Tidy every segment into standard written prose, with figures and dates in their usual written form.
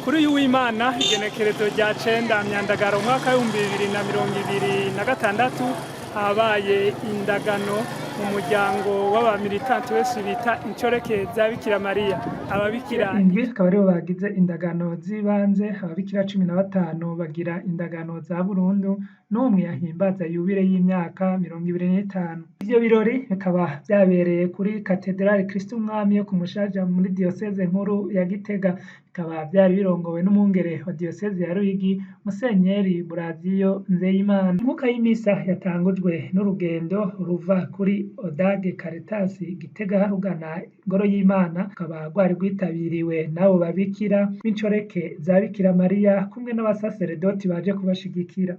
Kuri y'Uwimana igenekerezo rya 9 Myandagaro mwaka wa 2026 habaye indagano mu muryango w'abamilitanti wese bita incoreke za Bikira Mariya. Ababikira indwi akaba aribo bagize indagano z'ibanze, ababikira 15 bagira indagano za burundu, n'umwe yahimbaza yubile y'imyaka 25. Ivyo birori bikaba vyabereye kuri Katedrali Kristo Umwami yo ku Mushaja muri Diocese nkuru ya Gitega, bikaba vyari birongowe n'umwungere wa Diocese ya Ruyigi, Musenyeri Buraziyo Nzeyimana. Inkuka y'imisa yatangujwe n'urugendo ruva kuri Odage Caritas Gitega rugana Ngoro y'Imana, rukaba rwari rwitabiriwe n'abo babikira b'incoreke za Bikira Mariya kumwe n'abasaseredoti baje kubashigikira.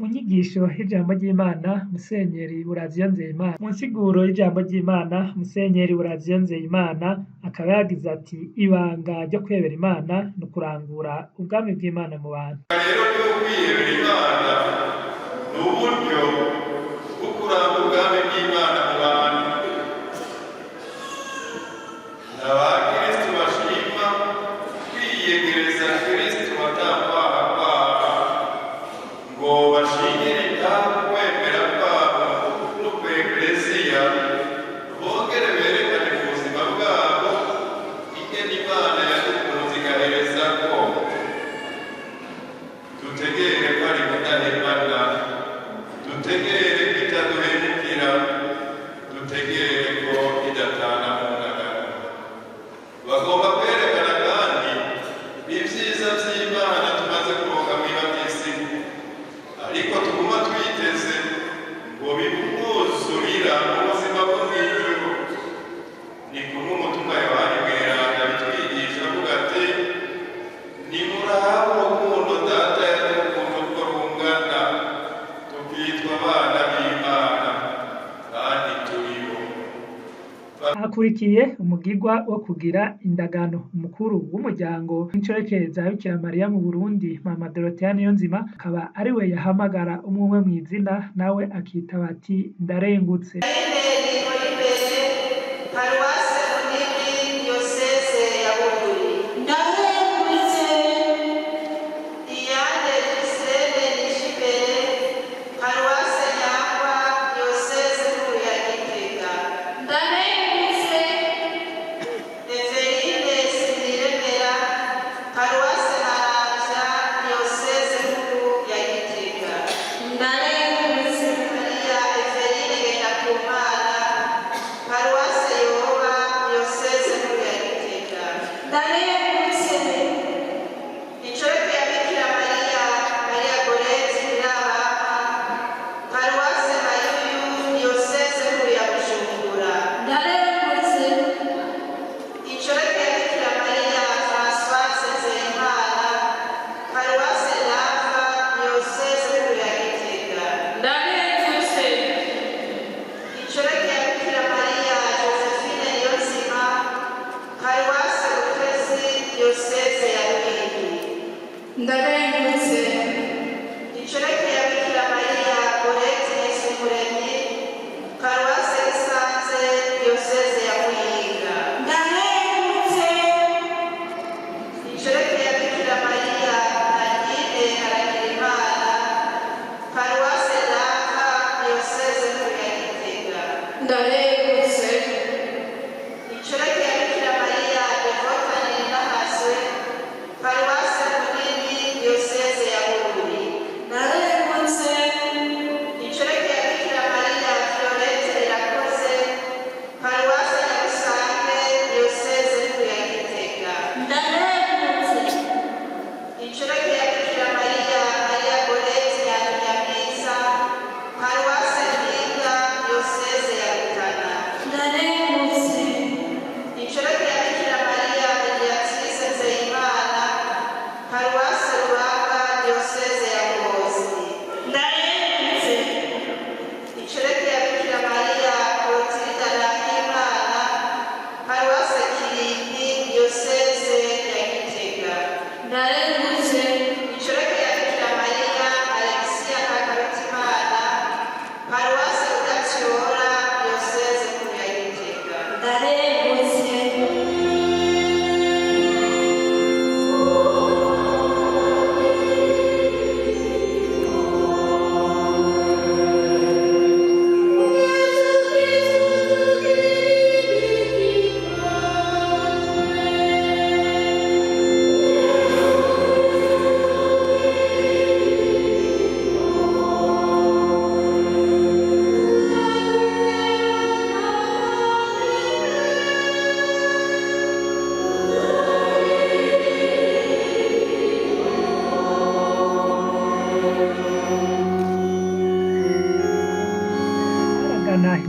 Inyigisho y'ijambo ry'Imana Musenyeri Buraziyo Nzeyimana. Mu nsiguro y'ijambo ry'Imana Musenyeri Buraziyo Nzeyimana akaba yagize ati ibanga ryo kwebera Imana no kurangura ubwami bw'Imana mu bantu. Rero ryo kwiyebera Imana n'uburyo bwo kurangura ubwami bw'Imana mu bantu. Abakristo bashima kwiyegereza Kristo batangwaha kwabo ngo bashingire kwemera kwabo no kw'Ekleziya, bongere berekane mu buzima bwabo ingene Imana yadukunze igahereza ko dutegere ko ari mudahemana, dutegere ko itaduhemukira, dutegere ko idatana mu ngagano. Bagomba kwerekana kandi ibyiza by'Imana tumaze kuronka mw'iba by'isi, ariko Hakurikiye umugirwa wo kugira indagano. Umukuru w'umuryango w'inshoreke za Bikira Mariya mu Burundi, Mama Dorothea Niyonzima, akaba ari we yahamagara umwe mw'izina nawe akitaba ati ndarengutse.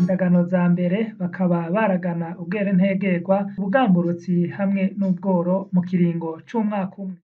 Indagano za mbere bakaba baragana ubwerentegerwa, ubugamburutsi hamwe n'ubworo mu kiringo c'umwaka umwe.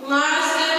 Master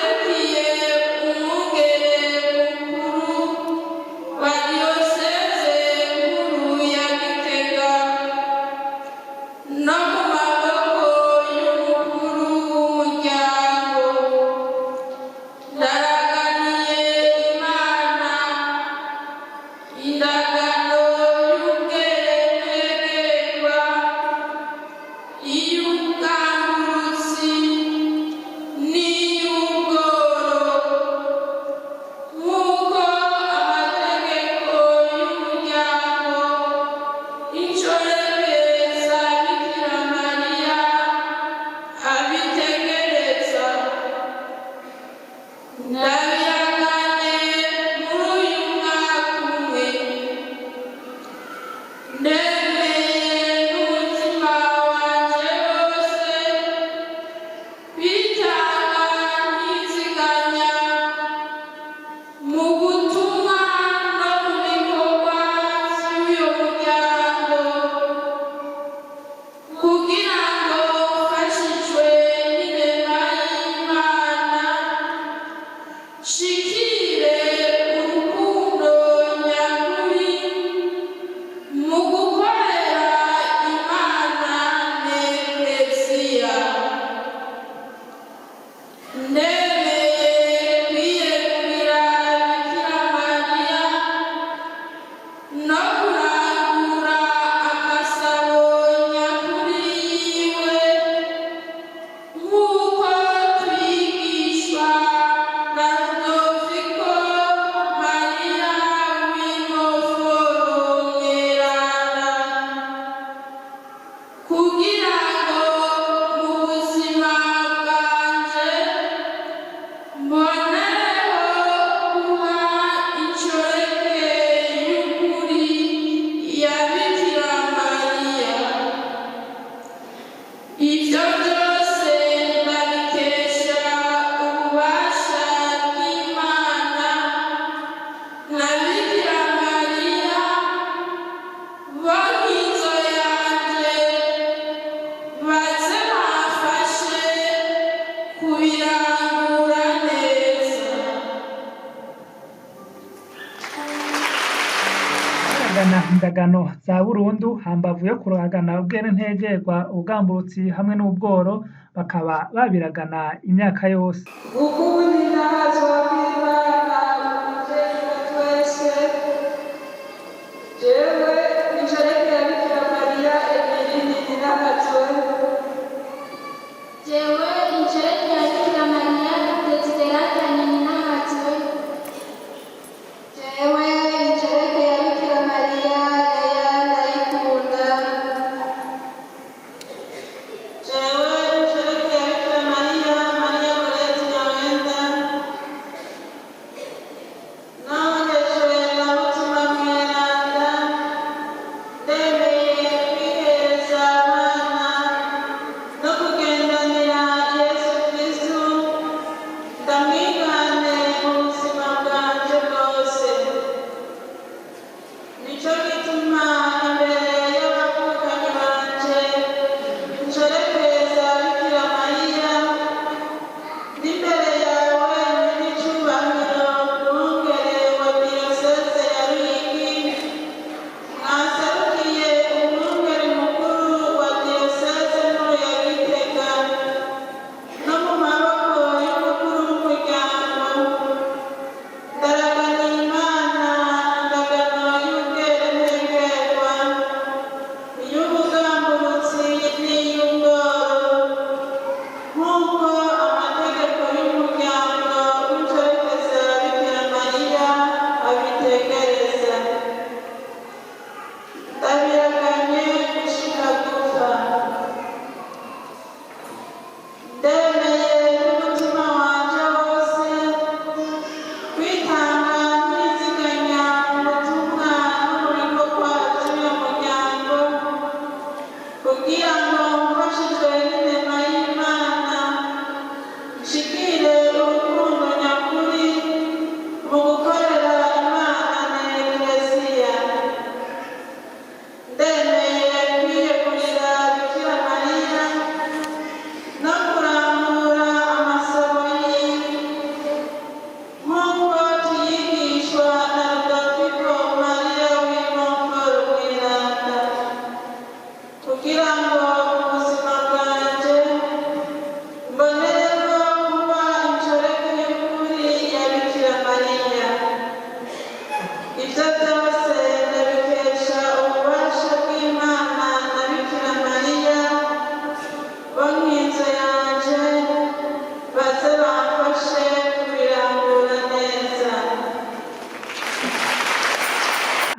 indagano za burundu hambavu yo kuragana ubwerentegerwa ubugamburutsi hamwe n'ubworo bakaba babiragana imyaka yose.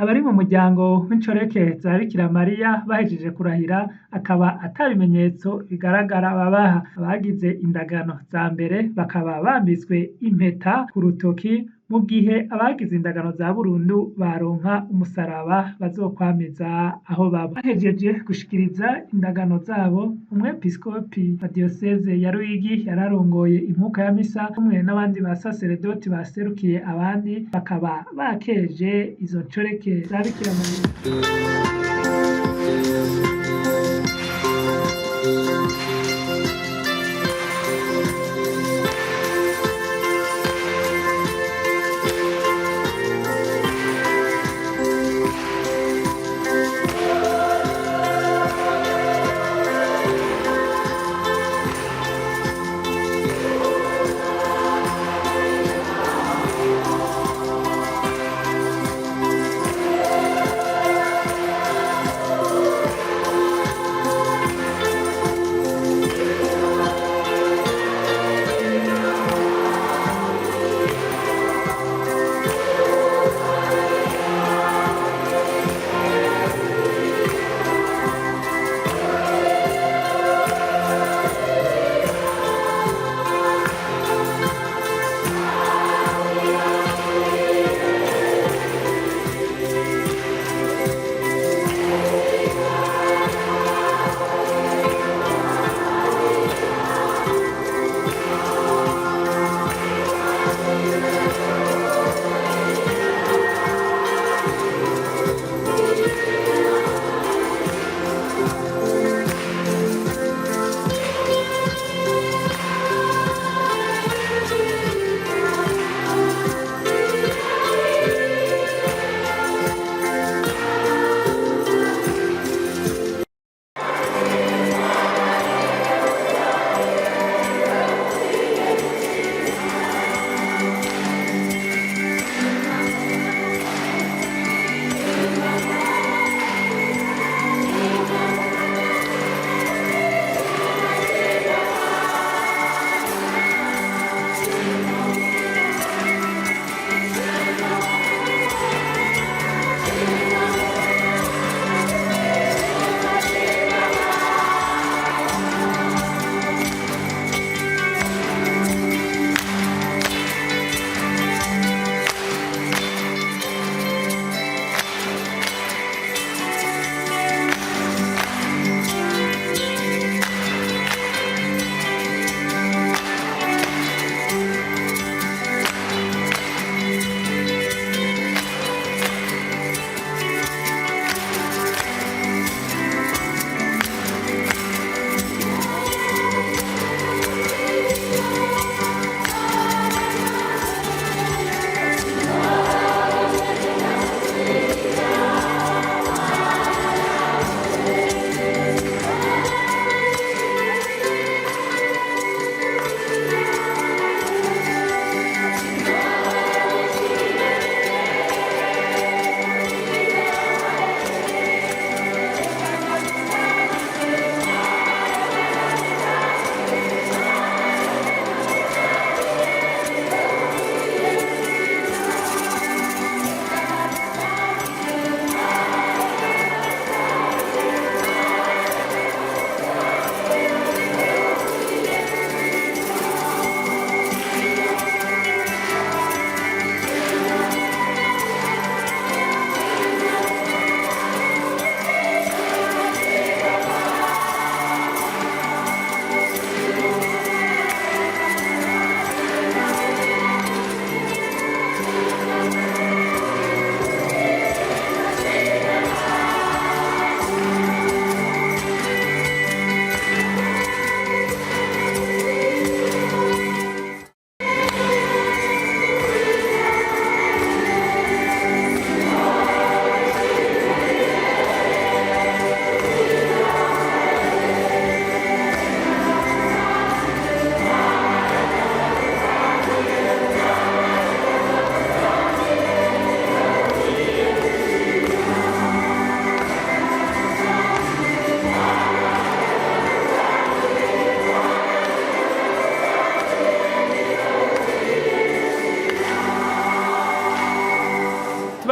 abari mu muryango w'inshoreke za Bikira Mariya bahejeje kurahira akaba ata bimenyetso bigaragara babaha. Abagize indagano za mbere bakaba bambitswe impeta ku rutoki, mu gihe abagize indagano za burundu baronka umusaraba bazokwamiza aho baba. Bahejeje gushikiriza indagano zabo, umwepiskopi wa diyoseze ya Ruyigi yararongoye inkuka ya misa kumwe n'abandi basaseredoti baserukiye abandi, bakaba bakeje izo nshoreke za Bikira Mariya.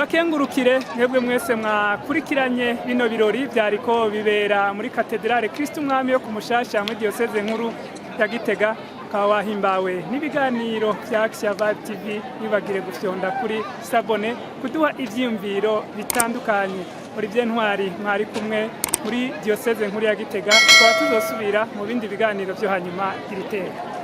tubakengurukire mwebwe mwese mwakurikiranye bino birori byariko bibera muri katedrale Kristo Umwami yo kumushasha muri diocese nkuru ya Gitega. Ukaba wahimbawe n'ibiganiro vya Action Vibe TV. Nibagire gufyonda kuri sabone kuduha ivyiyumviro bitandukanye. Olivier Ntwari mwari kumwe muri diocese nkuru ya Gitega. Tukaba tuzosubira mu bindi biganiro vyo hanyuma iriteka.